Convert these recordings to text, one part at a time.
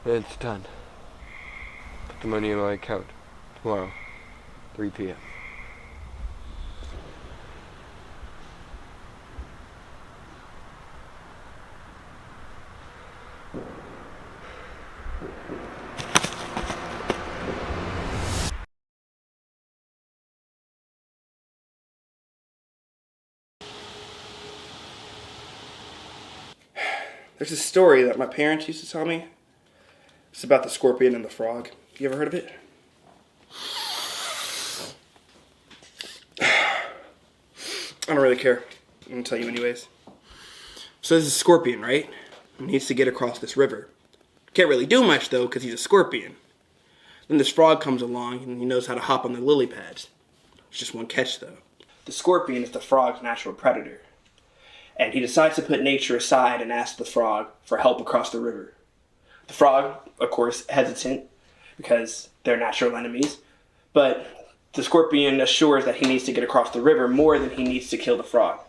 It's done. Put the money in my account. Tomorrow, 3 p.m. There's a story that my parents used to tell me. It's about the scorpion and the frog. You ever heard of it? I don't really care. I'm going to tell you anyways. So there's a scorpion, right? He needs to get across this river. Can't really do much, though, because he's a scorpion. Then this frog comes along, and he knows how to hop on the lily pads. There's just one catch, though. The scorpion is the frog's natural predator. And he decides to put nature aside and ask the frog for help across the river. The frog, of course, hesitant, because they're natural enemies. But the scorpion assures that he needs to get across the river more than he needs to kill the frog.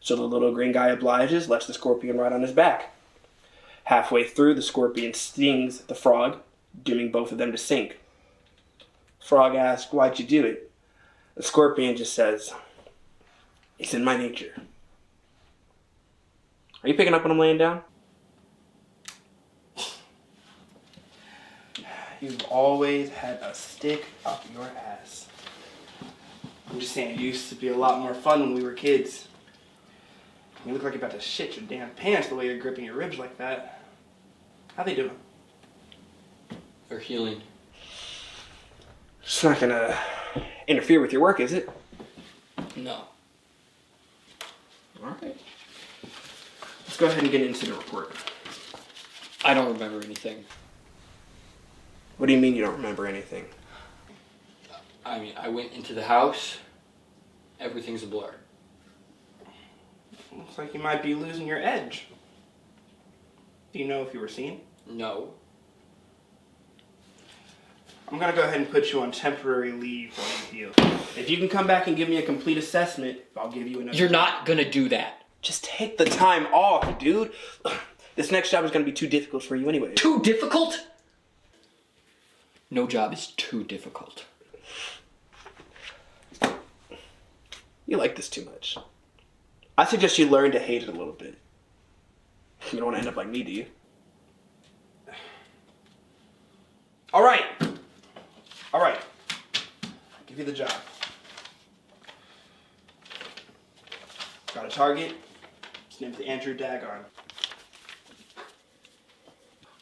So the little green guy obliges, lets the scorpion ride on his back. Halfway through, the scorpion stings the frog, dooming both of them to sink. Frog asks, "Why'd you do it?" The scorpion just says, "It's in my nature." Are you picking up what I'm laying down? You've always had a stick up your ass. I'm just saying, it used to be a lot more fun when we were kids. You look like you're about to shit your damn pants the way you're gripping your ribs like that. How they doing? They're healing. It's not gonna interfere with your work, is it? No. Alright. Let's go ahead and get an incident report. I don't remember anything. What do you mean you don't remember anything? I mean, I went into the house. Everything's a blur. Looks like you might be losing your edge. Do you know if you were seen? No. I'm gonna go ahead and put you on temporary leave while you heal. If you can come back and give me a complete assessment, I'll give you another. You're not gonna do that. Just take the time off, dude. This next job is gonna be too difficult for you anyway. Too difficult? No job is too difficult. You like this too much. I suggest you learn to hate it a little bit. You don't want to end up like me, do you? All right. I'll give you the job. Got a target. His name's Andrew Dagon.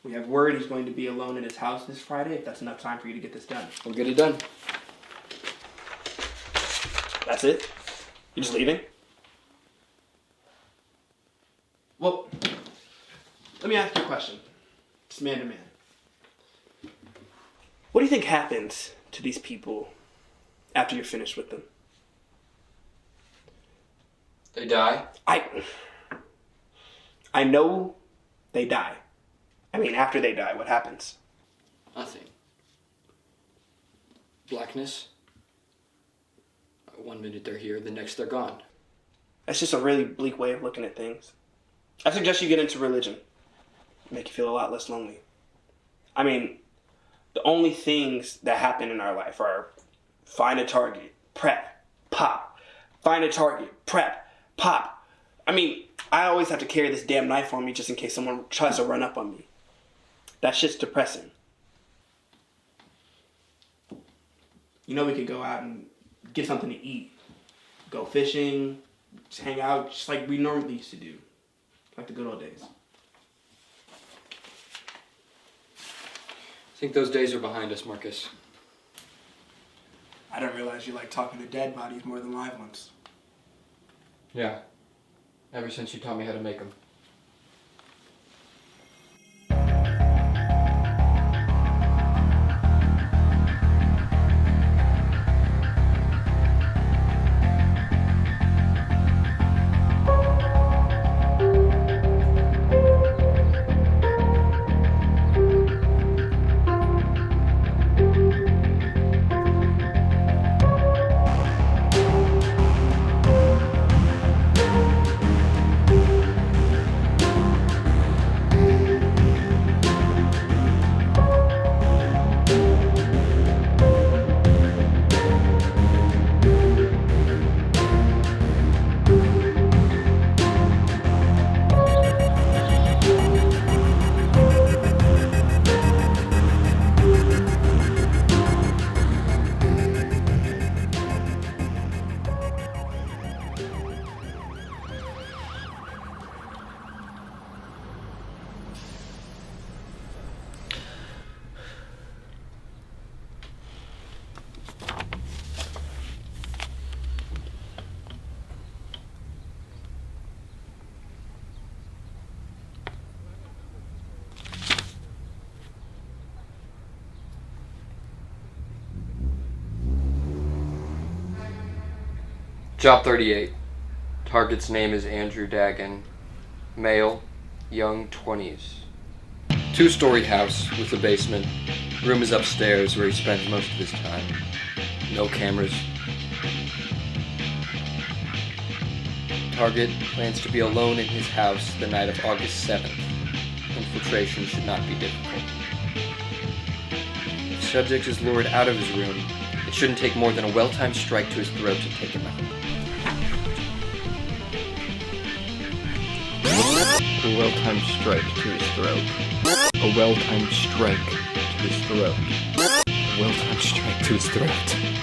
We have word he's going to be alone in his house this Friday, if that's enough time for you to get this done. We'll get it done. That's it? You just leaving? Well, let me ask you a question. Just man to man. What do you think happens to these people after you're finished with them? They die? I know they die. I mean, after they die, what happens? Nothing. Blackness. 1 minute they're here, the next they're gone. That's just a really bleak way of looking at things. I suggest you get into religion. Make you feel a lot less lonely. I mean, the only things that happen in our life are find a target, prep, pop. Find a target, prep, pop. I mean, I always have to carry this damn knife on me just in case someone tries to run up on me. That shit's depressing. You know, we could go out and get something to eat. Go fishing, just hang out, just like we normally used to do. Like the good old days. I think those days are behind us, Marcus. I didn't realize you like talking to dead bodies more than live ones. Yeah. Ever since you taught me how to make them. Job 38. Target's name is Andrew Dagan. Male, young 20s. 2-story house with a basement. Room is upstairs where he spends most of his time. No cameras. Target plans to be alone in his house the night of August 7th. Infiltration should not be difficult. If subject is lured out of his room, it shouldn't take more than a well-timed strike to his throat to take him out. A well-timed strike to his throat. A well-timed strike to his throat. A well-timed strike to his throat.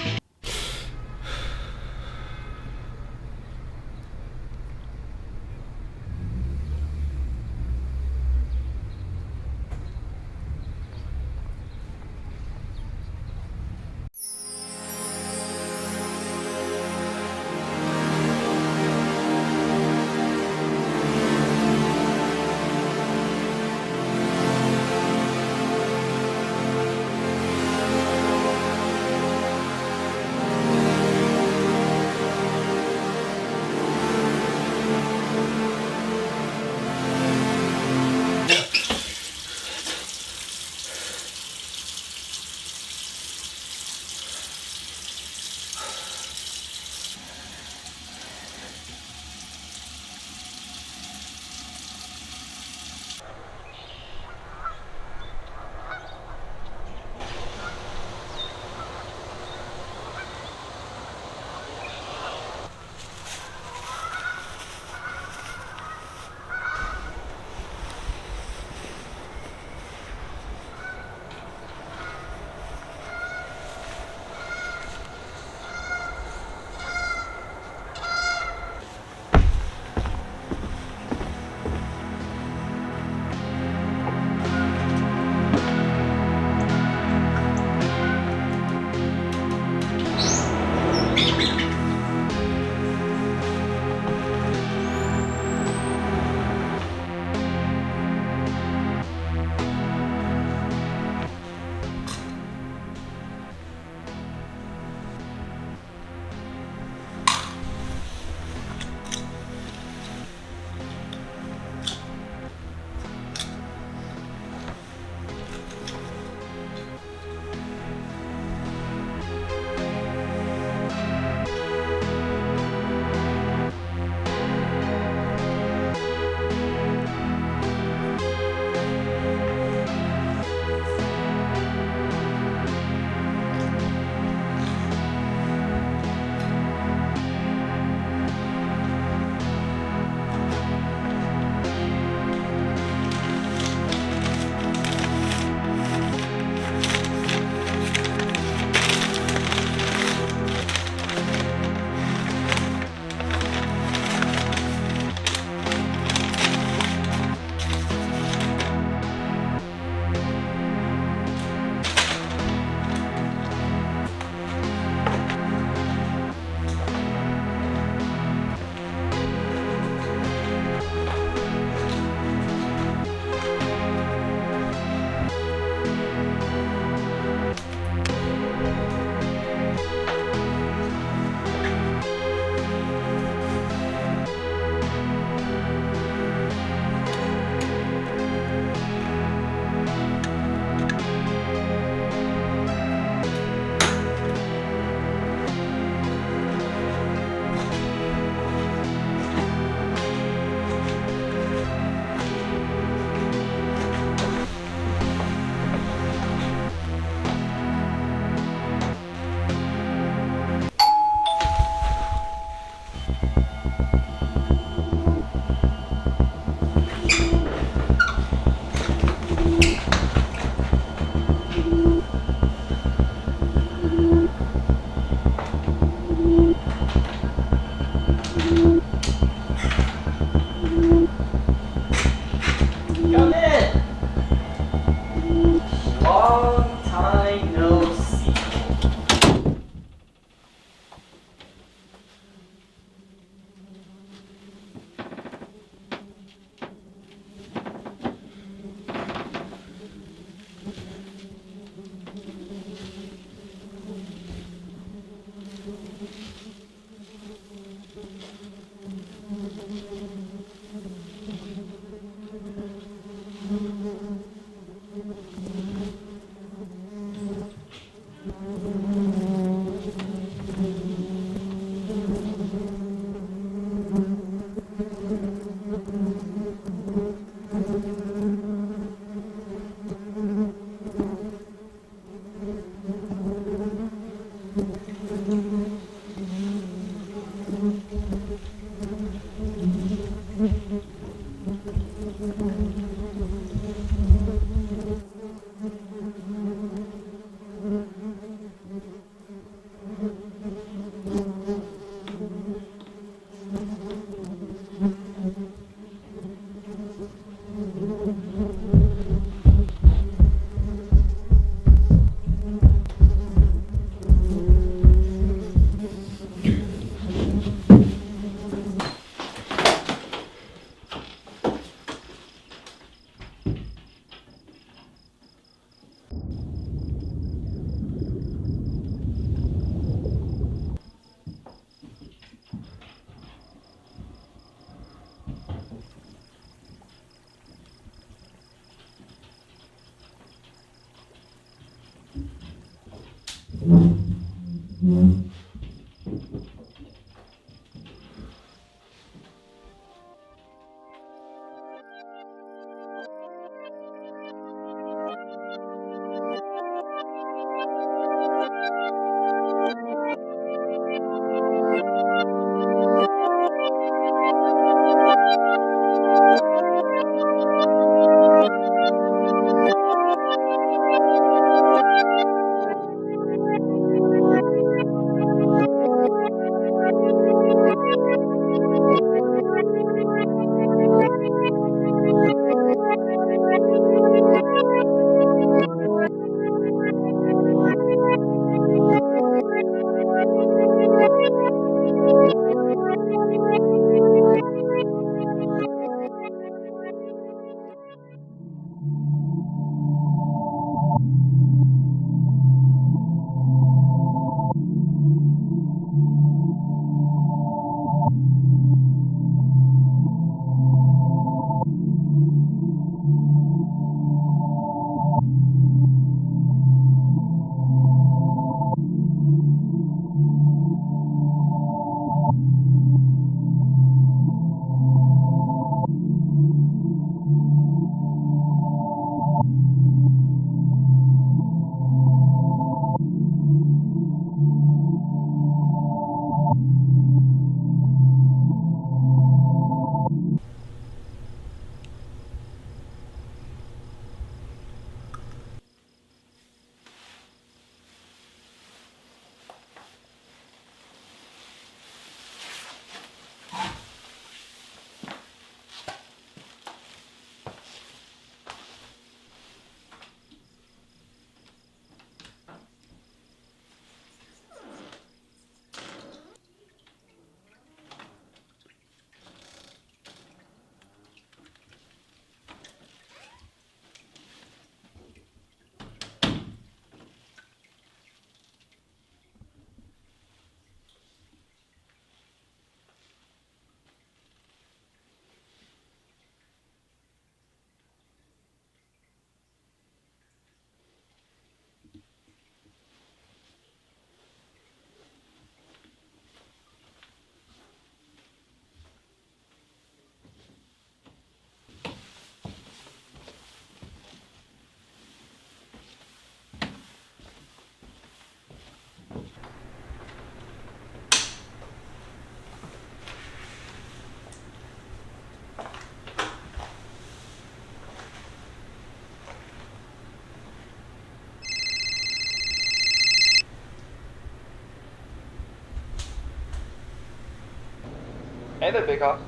Hey there, Big Hoss.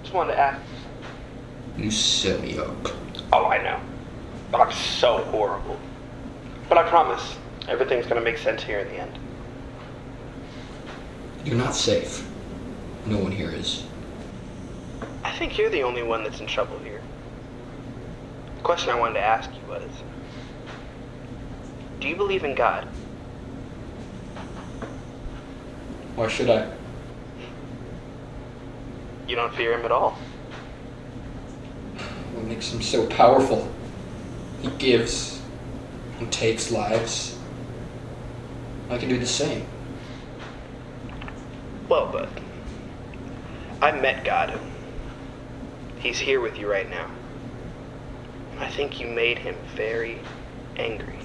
Just wanted to ask. You set me up. Oh, I know. I'm so horrible. But I promise, everything's gonna make sense here in the end. You're not safe. No one here is. I think you're the only one that's in trouble here. The question I wanted to ask you was, do you believe in God? Why should I? You don't fear him at all? What makes him so powerful? He gives and takes lives. I can do the same. Well, bud, I met God. He's here with you right now. I think you made him very angry.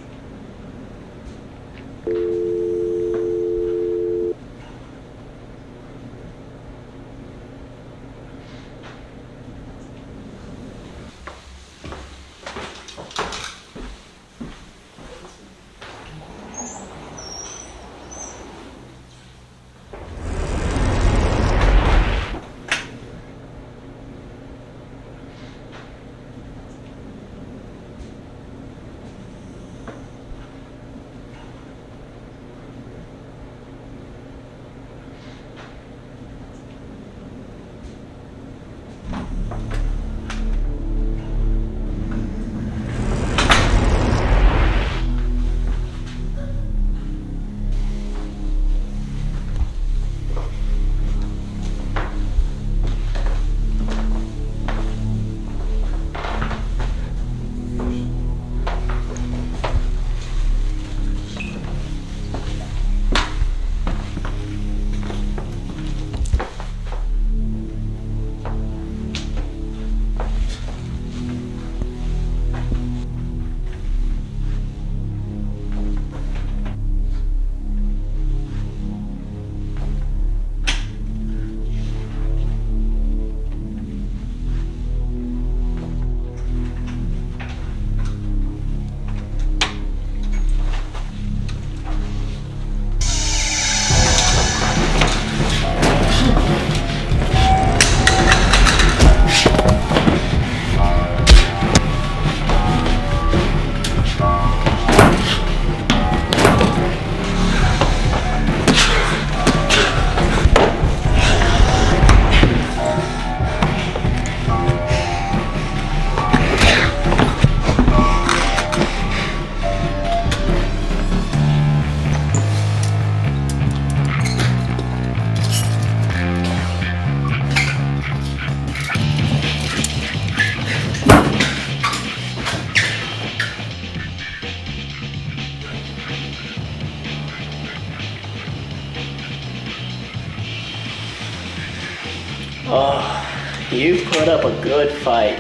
Oh, you put up a good fight.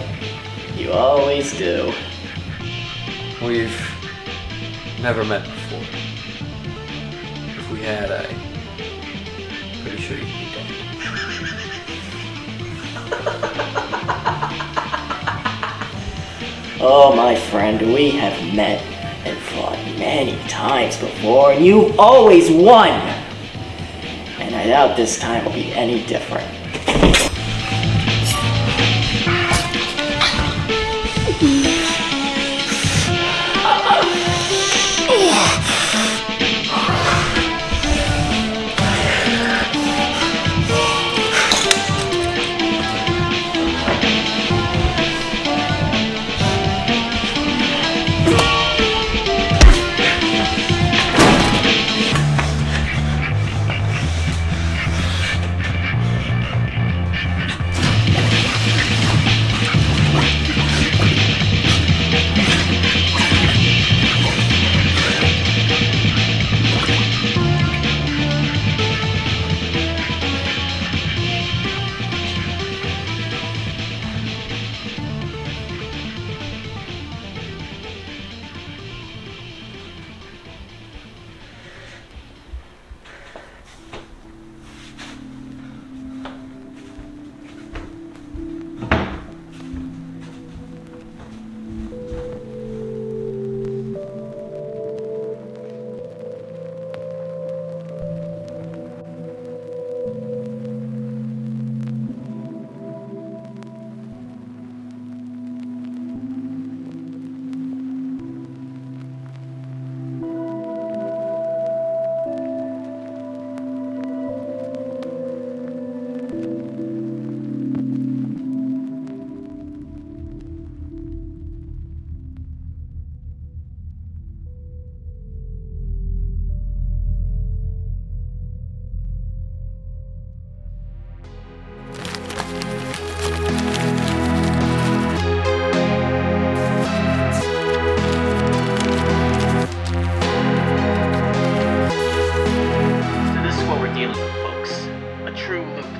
You always do. We've never met before. If we had, I'm pretty sure you'd be dead. Oh, my friend, we have met and fought many times before, and you always won! And I doubt this time will be any different.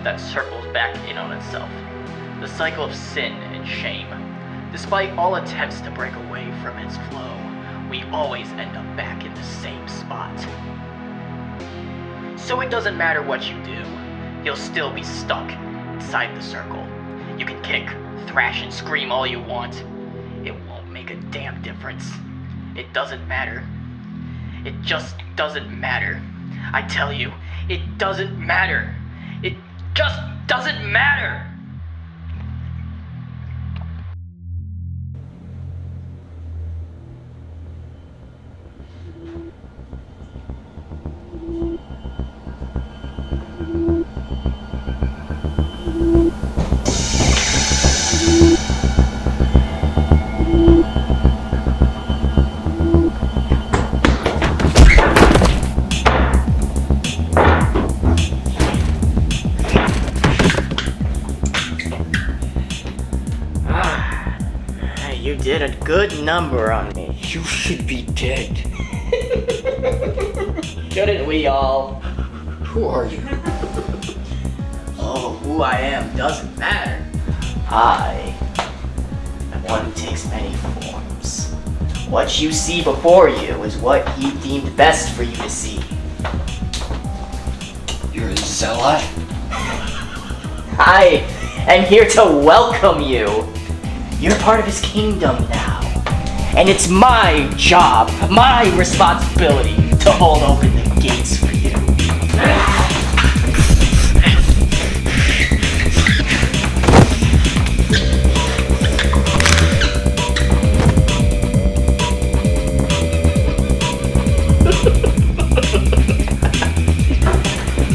That circles back in on itself. The cycle of sin and shame. Despite all attempts to break away from its flow, we always end up back in the same spot. So it doesn't matter what you do, you'll still be stuck inside the circle. You can kick, thrash, and scream all you want. It won't make a damn difference. It doesn't matter. It just doesn't matter. I tell you, it doesn't matter. It just doesn't matter! You did a good number on me. You should be dead. Shouldn't we all? Who are you? Oh, who I am doesn't matter. I am one who takes many forms. What you see before you is what he deemed best for you to see. You're a zealot? I am here to welcome you. You're part of his kingdom now. And it's my job, my responsibility to hold open the gates for you.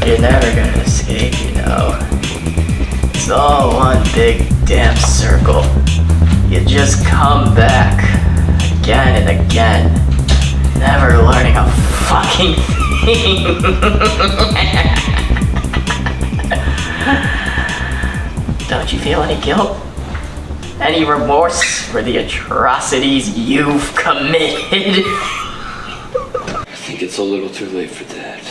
You're never gonna escape, you know. It's all one big damn circle. You just come back again and again, never learning a fucking thing. Don't you feel any guilt? Any remorse for the atrocities you've committed? I think it's a little too late for that.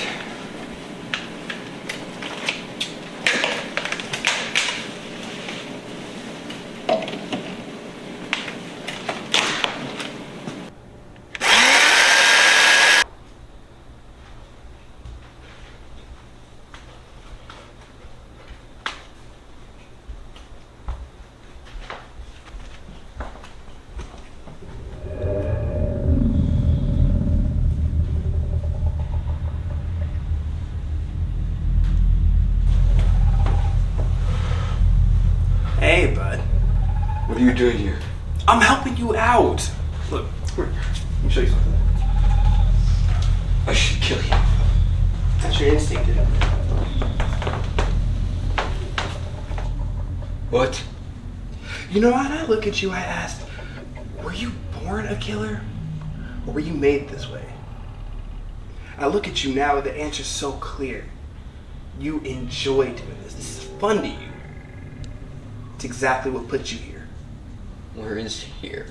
What are you doing here? I'm helping you out. Look, come here. Let me show you something. I should kill you. That's your instinct, isn't it? What? You know, when I look at you, I ask, were you born a killer? Or were you made this way? I look at you now, the answer's so clear. You enjoy doing this. This is fun to you. It's exactly what put you here. Where is here?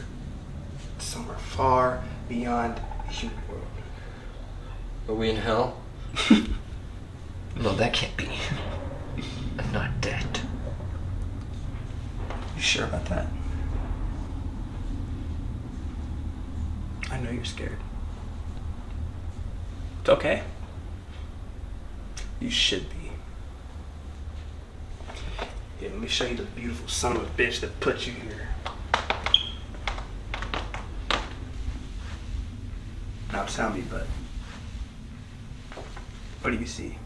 Somewhere far beyond the human world. Are we in hell? No, that can't be. I'm not dead. You sure about that? I know you're scared. It's okay. You should be. Here, let me show you the beautiful son of a bitch that put you here. Now tell me, bud. What do you see?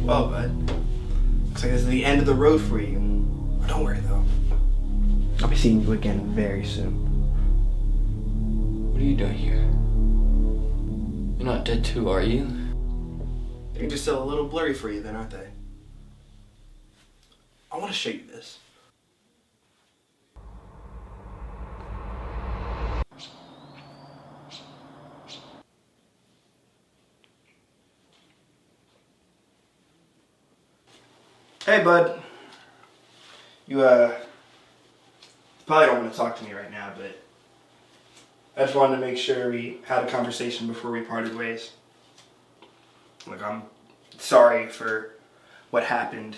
Well, bud. Looks like this is the end of the road for you. Don't worry, though. I'll be seeing you again very soon. What are you doing here? You're not dead too, are you? They're just still a little blurry for you then, aren't they? I want to show you this. Hey, bud. You, probably don't want to talk to me right now, but I just wanted to make sure we had a conversation before we parted ways. Look, I'm sorry for what happened.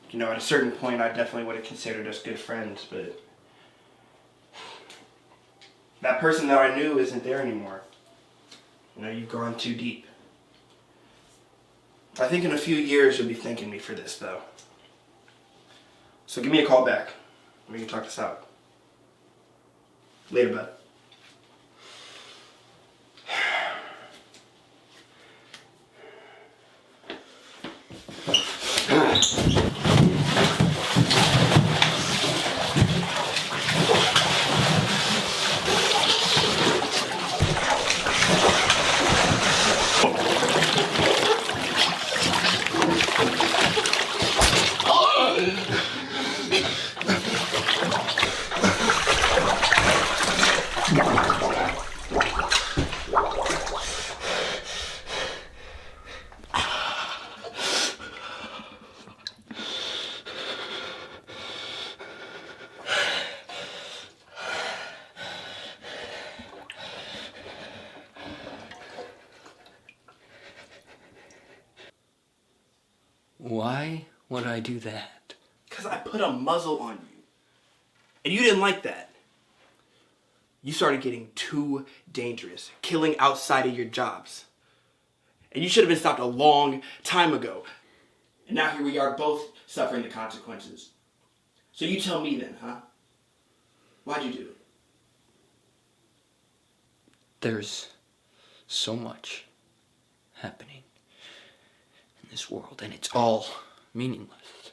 You know, at a certain point, I definitely would have considered us good friends, but that person that I knew isn't there anymore. You know, you've gone too deep. I think in a few years you'll be thanking me for this, though. So give me a call back. We can talk this out. Later, bud. Why would I do that? Because I put a muzzle on you. And you didn't like that. You started getting too dangerous, killing outside of your jobs. And you should have been stopped a long time ago. And now here we are both suffering the consequences. So you tell me then, huh? Why'd you do it? There's so much happening in this world, and it's all meaningless.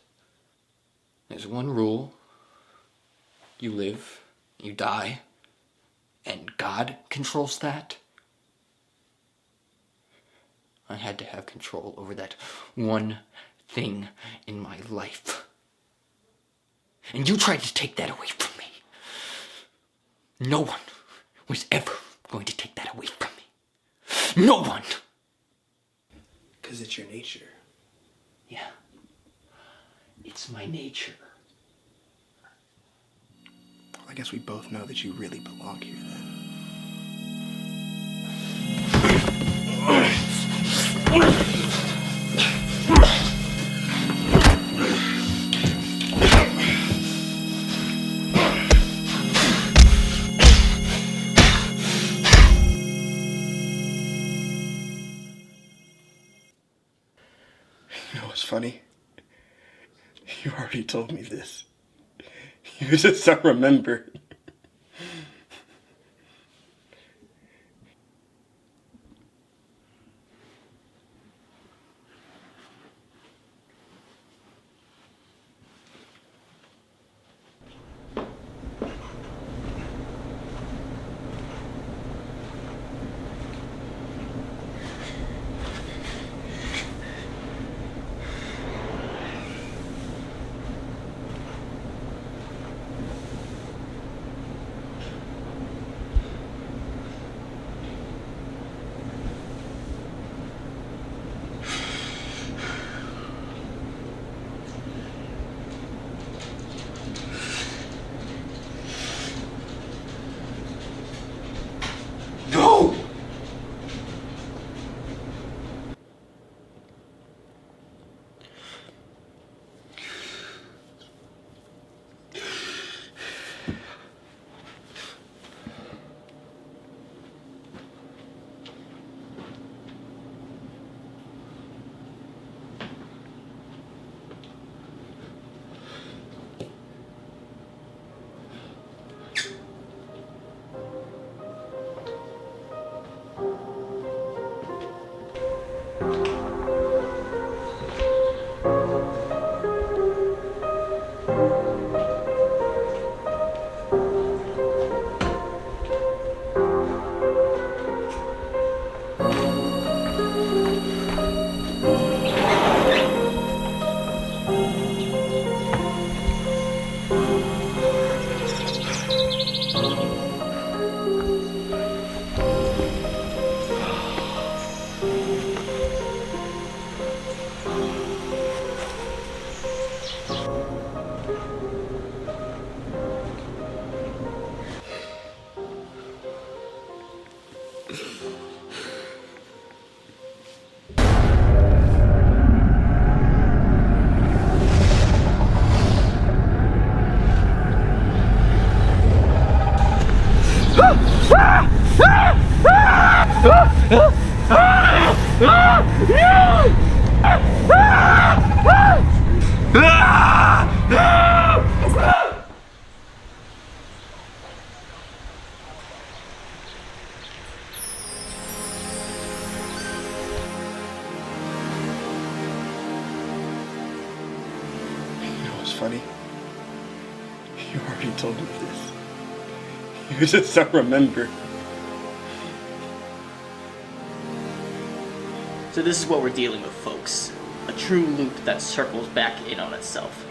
There's one rule. You live, you die, and God controls that. I had to have control over that one thing in my life. And you tried to take that away from me. No one was ever going to take that away from me. No one! 'Cause it's your nature. Yeah. It's my nature. Well, I guess we both know that you really belong here then. You know what's funny? You already told me this. You just don't remember. No! You know what's funny? You already told me this. You just don't remember. So this is what we're dealing with, folks. A true loop that circles back in on itself.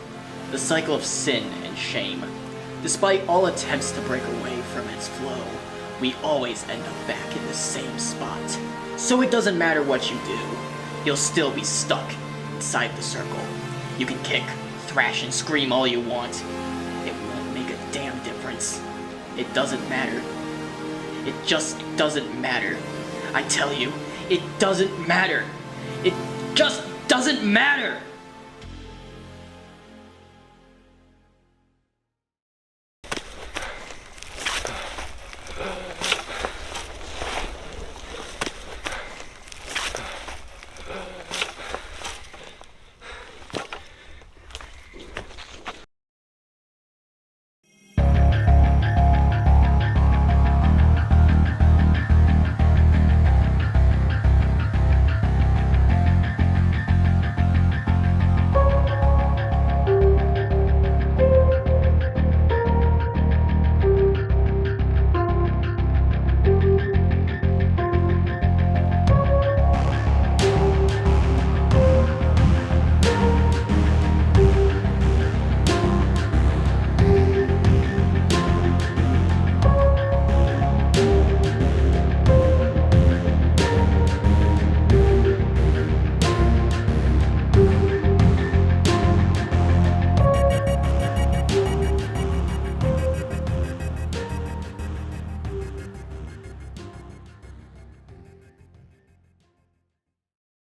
The cycle of sin and shame. Despite all attempts to break away from its flow, we always end up back in the same spot. So it doesn't matter what you do, you'll still be stuck inside the circle. You can kick, thrash, and scream all you want. It won't make a damn difference. It doesn't matter. It just doesn't matter. I tell you, it doesn't matter. It just doesn't matter!